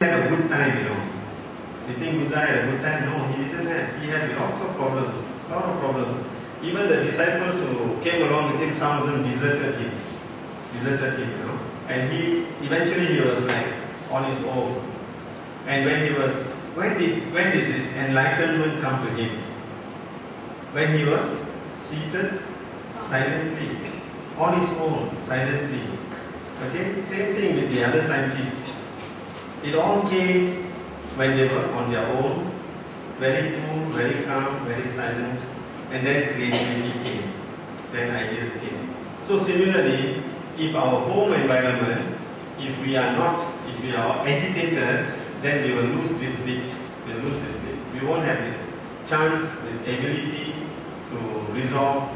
had a good time, you know. You think Buddha had a good time? No, he didn't have. He had lots of problems, Even the disciples who came along with him, some of them deserted him, you know. And eventually he was like on his own. And when did his enlightenment come to him? When he was seated silently, on his own, silently. Okay, same thing with the other scientists. It all came when they were on their own, very cool, very calm, very silent, and then creativity came, then ideas came. So similarly, if our home environment, if we are agitated, then we will lose this bit. We won't have this chance, this ability to resolve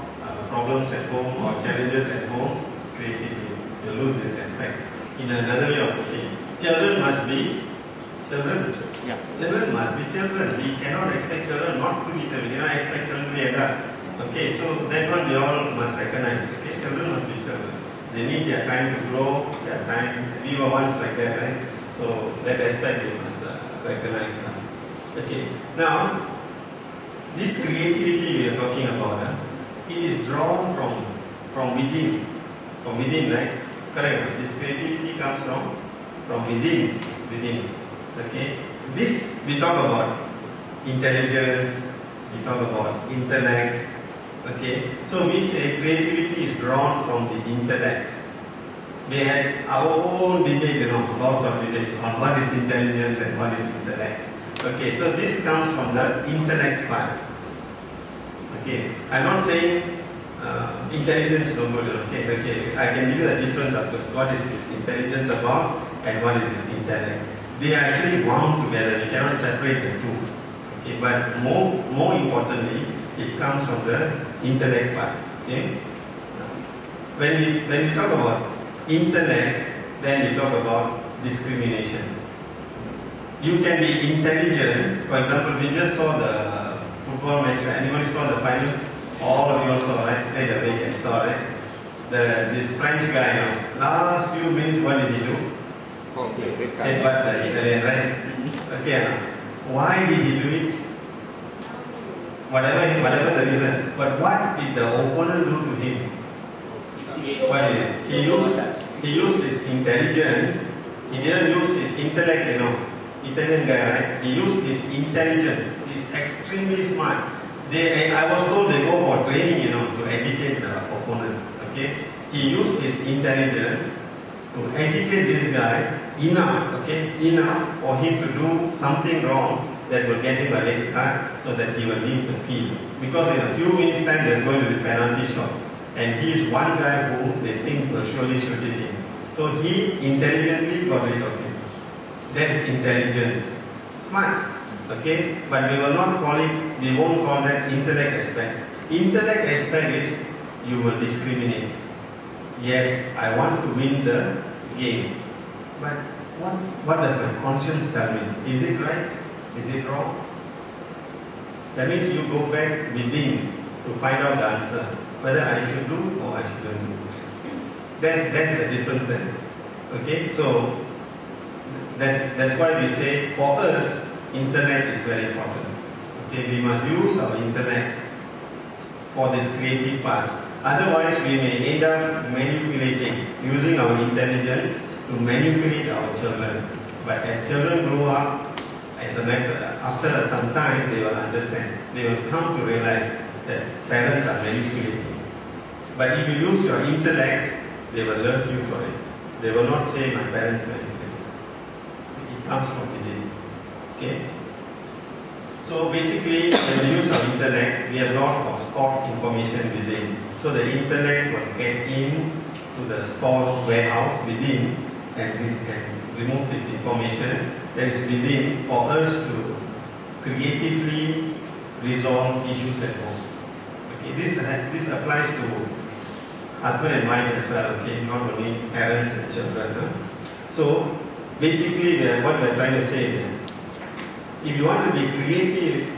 problems at home or challenges at home creatively. We'll lose this aspect. In another way of putting, children must be children. Yeah. Children must be children. We cannot expect children not to be children. We cannot expect children to be adults. Okay, so that one we all must recognize. Okay, children must be children. They need their time to grow, their time. We were once like that, right? So that aspect we must recognize now. Okay, now this creativity we are talking about, it is drawn from within. From within, right? Correct. This creativity comes from within. Okay. This we talk about intelligence, we talk about intellect. Okay. So we say creativity is drawn from the intellect. We had our own debate, you know, lots of debates on what is intelligence and what is intellect. Okay, so this comes from the intellect part. Okay, I'm not saying intelligence no good. Okay, I can give you the difference afterwards. What is this intelligence about and what is this intellect? They are actually wound together. We cannot separate the two. Okay, but more importantly, it comes from the intellect part. Okay, when we talk about intellect, then we talk about discrimination. You can be intelligent. For example, we just saw the football match. Anybody saw the finals? All of you also, right? Stayed awake and saw, right? This French guy, last few minutes, what did he do? Headbutt the Italian, right? Okay, why did he do it? Whatever the reason. But what did the opponent do to him? What did he used his intelligence. He didn't use his intellect, you know. Italian guy, right? He used his intelligence. He's extremely smart. I was told they go for training, you know, to educate the opponent. Okay, he used his intelligence to educate this guy enough for him to do something wrong that will get him a red card, so that he will leave the field. Because in a few minutes' time, there's going to be penalty shots, and he is one guy who they think will surely shoot it in. So he intelligently got rid of him. That's intelligence, smart. Okay, but we will not call it, we won't call that intellect aspect. Intellect aspect is you will discriminate. Yes, I want to win the game, but what does my conscience tell me? Is it right? Is it wrong? That means you go back within to find out the answer, whether I should do or I shouldn't do. That's the difference then. Okay, so that's why we say for us, intellect is very important. Okay, we must use our intellect for this creative part. Otherwise, we may end up manipulating, using our intelligence to manipulate our children. But as children grow up, after some time, they will understand. They will come to realize that parents are manipulating. But if you use your intellect, they will love you for it. They will not say, my parents manipulate. It comes from within. Okay? So basically, when we use our intellect, we have a lot of stored information within. So the intellect will get in to the stored warehouse within and remove this information that is within for us to creatively resolve issues at home. Okay, this applies to husband and wife as well. Okay, not only parents and children. So basically, what we are trying to say is that if you want to be creative,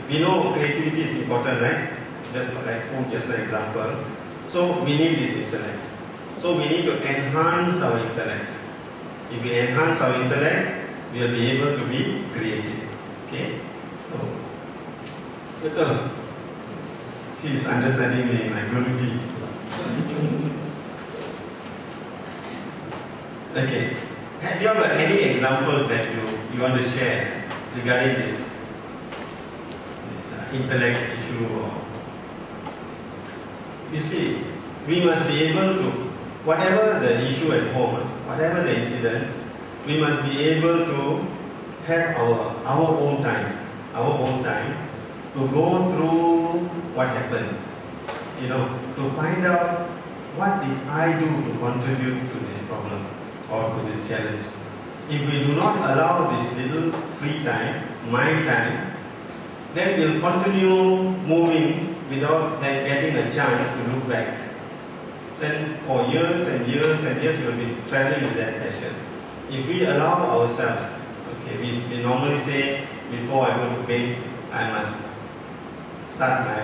we know creativity is important, right? Just like food, just an example. So we need this intellect. So we need to enhance our intellect. If we enhance our intellect, we will be able to be creative. Okay, so betul. She is understanding me, my Guruji. Okay, have you got any examples that you want to share regarding this intellect issue? Or, you see, we must be able to, whatever the issue at home, whatever the incidents, we must be able to have our own time to go through what happened, to find out what did I do to contribute to this problem or to this challenge. If we do not allow this little free time, mind time, then we'll continue moving without getting a chance to look back. Then for years and years and years we'll be traveling in that fashion. If we allow ourselves, okay, we normally say before I go to bed, I must start my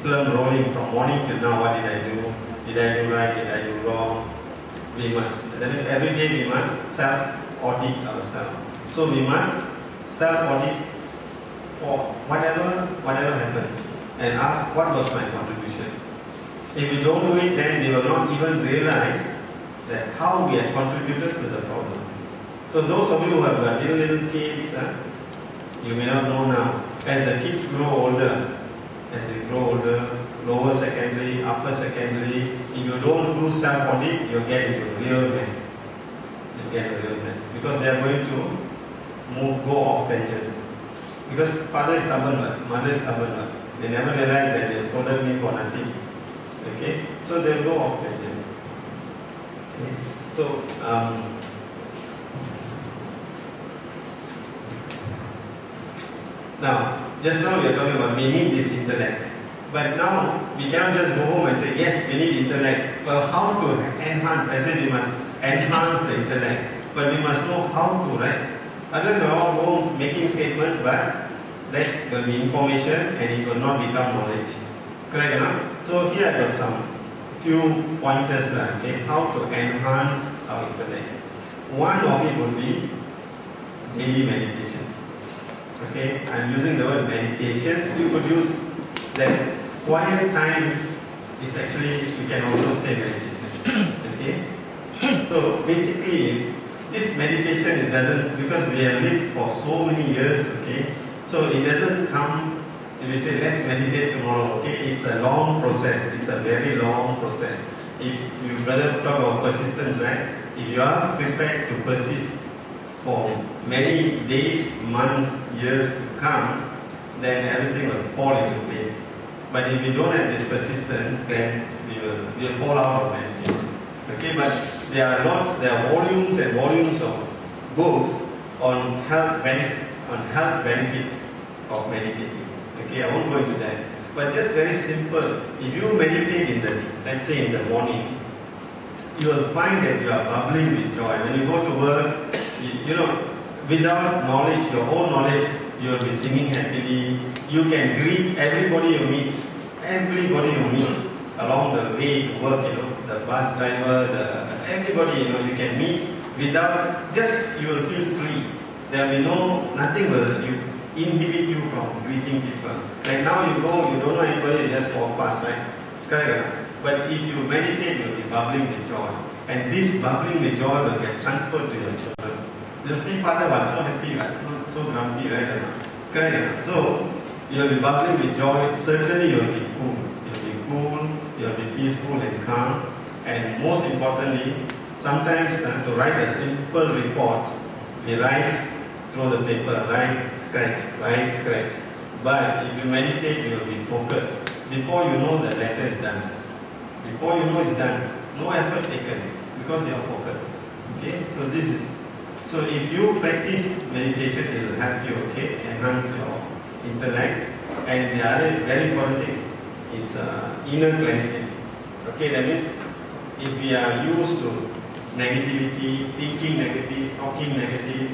film rolling from morning till now. What did I do? Did I do right? Did I do wrong? We must, that means every day we must self-audit ourselves. So we must self-audit for whatever happens and ask what was my contribution. If we don't do it, then we will not even realize that how we have contributed to the problem. So those of you who have got little kids, you may not know now. As the kids grow older, lower secondary, upper secondary, if you don't do self-audit, you'll get into a real mess. Because they are going to go off tangent. Because father is stubborn, mother is stubborn. They never realize that they scolded me for nothing. Okay? So they'll go off tangent. Okay? So, now, just now we are talking about we need this intellect. But now, we cannot just go home and say, yes, we need intellect. Well, how to enhance? I said we must enhance the intellect. But we must know how to, right? Otherwise, we all go home making statements, but that will be information and it will not become knowledge. Correct enough? So here I got some few pointers, okay, how to enhance our intellect. One of it would be daily meditation. Okay, I'm using the word meditation. You could use that quiet time is actually, you can also say meditation. Okay? So basically, this meditation, it doesn't, because we have lived for so many years, okay? So it doesn't come, if we say, let's meditate tomorrow, okay? It's a long process. It's a very long process. If you brother talk about persistence, right? If you are prepared to persist for many days, months, years to come, then everything will fall into place. But if we don't have this persistence, then we will fall out of meditation. Okay, but there are volumes and volumes of books on health benefits of meditating. Okay, I won't go into that. But just very simple, if you meditate let's say in the morning, you will find that you are bubbling with joy. When you go to work, without knowledge, your own knowledge, you will be singing happily. You can greet everybody you meet along the way to work, the bus driver, everybody, you can meet without, you will feel free. There will be nothing will inhibit you from greeting people. Like now you go, you don't know anybody, you just walk past, right? Correct? But if you meditate, you will be bubbling with joy. And this bubbling with joy will get transferred to your children. They'll see, Father was so happy, right? Not so grumpy, right? Correct? So, you'll be bubbling with joy. Certainly, you'll be cool. You'll be peaceful and calm. And most importantly, sometimes to write a simple report, we write, throw the paper, write, scratch. But if you meditate, you will be focused. Before you know, the letter is done. Before you know it's done, no effort taken because you are focused. Okay, so if you practice meditation, it will help you, okay, enhance your intellect. And the other very important is inner cleansing. Okay, that means if we are used to negativity, thinking negative, talking negative,